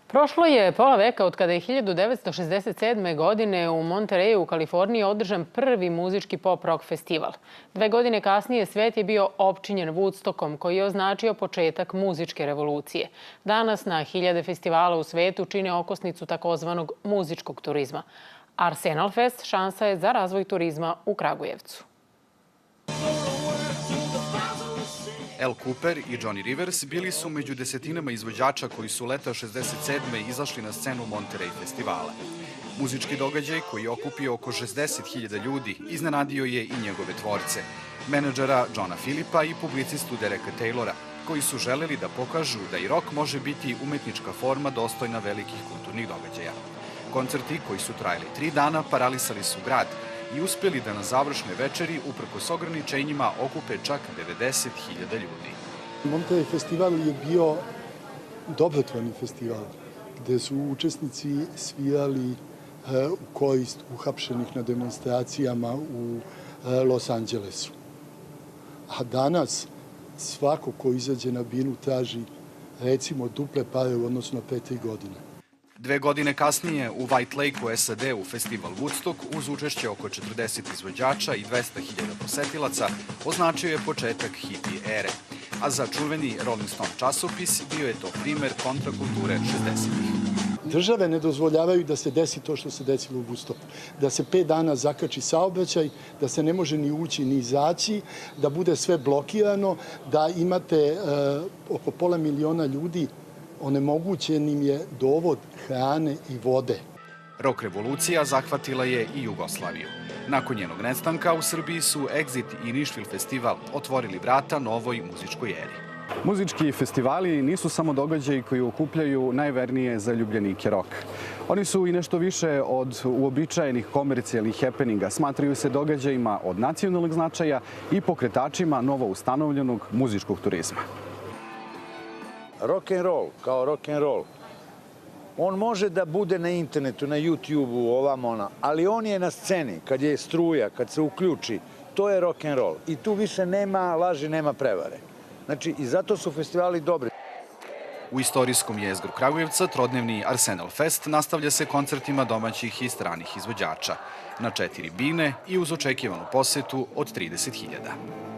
Prošlo je pola veka od kada je 1967. godine u Monterreyu u Kaliforniji održan prvi muzički pop-rock festival. 2 godine kasnije svet je bio opčinjen Woodstockom, koji je označio početak muzičke revolucije. Danas na hiljade festivala u svetu čine okosnicu takozvanog muzičkog turizma. Arsenal Fest šansa je za razvoj turizma u Kragujevcu. Al Kooper i Johnny Rivers bili su među desetinama izvođača koji su leta 67. izašli na scenu Monterey festivala. Muzički događaj koji je okupio oko 60.000 ljudi iznenadio je i njegove tvorce, menadžera Johna Philippa i publicistu Dereka Taylora, koji su želeli da pokažu da i rock može biti umetnička forma dostojna velikih kulturnih događaja. Koncerti koji su trajali 3 dana paralisali su grad i uspeli da na završnoj večeri, uprkos ograničenjima, okupe čak 90.000 ljudi. Monterey festival je bio dobrotvorni festival, gde su učesnici svirali u korist uhapšenih na demonstracijama u Los Angelesu. A danas svako ko izađe na binu traži recimo duple pare u odnosu na pre 3 godine. 2 godine kasnije u White Lake u SAD-u festival Woodstock uz učešće oko 40 izvođača i 200.000 posetilaca označio je početak hippie ere, a za čuveni Rolling Stone časopis bio je to primer kontrakulture 60-ih. Države ne dozvoljavaju da se desi to što se desilo u Woodstocku. Da se 5 dana zakači saobraćaj, da se ne može ni ući ni izaći, da bude sve blokirano, da imate oko 500.000 ljudi onemogućen im je dovod hrane i vode. Rock revolucija zahvatila je i Jugoslaviju. Nakon njenog nestanka u Srbiji su Exit i Nišvil festival otvorili vrata novoj muzičkoj eri. Muzički festivali nisu samo događaji koji okupljaju najvernije zaljubljenike roka. Oni su i nešto više od uobičajenih komercijalnih happeninga. Smatraju se događajima od nacionalnog značaja i pokretačima novo ustanovljenog muzičkog turizma. Rock and roll, kao rock and roll, on može da bude na internetu, na YouTube-u, ovamo ona, ali on je na sceni, kad je struja, kad se uključi, to je rock and roll. I tu više nema laži, nema prevare. Znači, i zato su festivali dobri. U istorijskom jezgru Kragujevca trodnevni Arsenal Fest nastavlja se koncertima domaćih i stranih izvođača na 4 bine i uz očekivanu posetu od 30.000.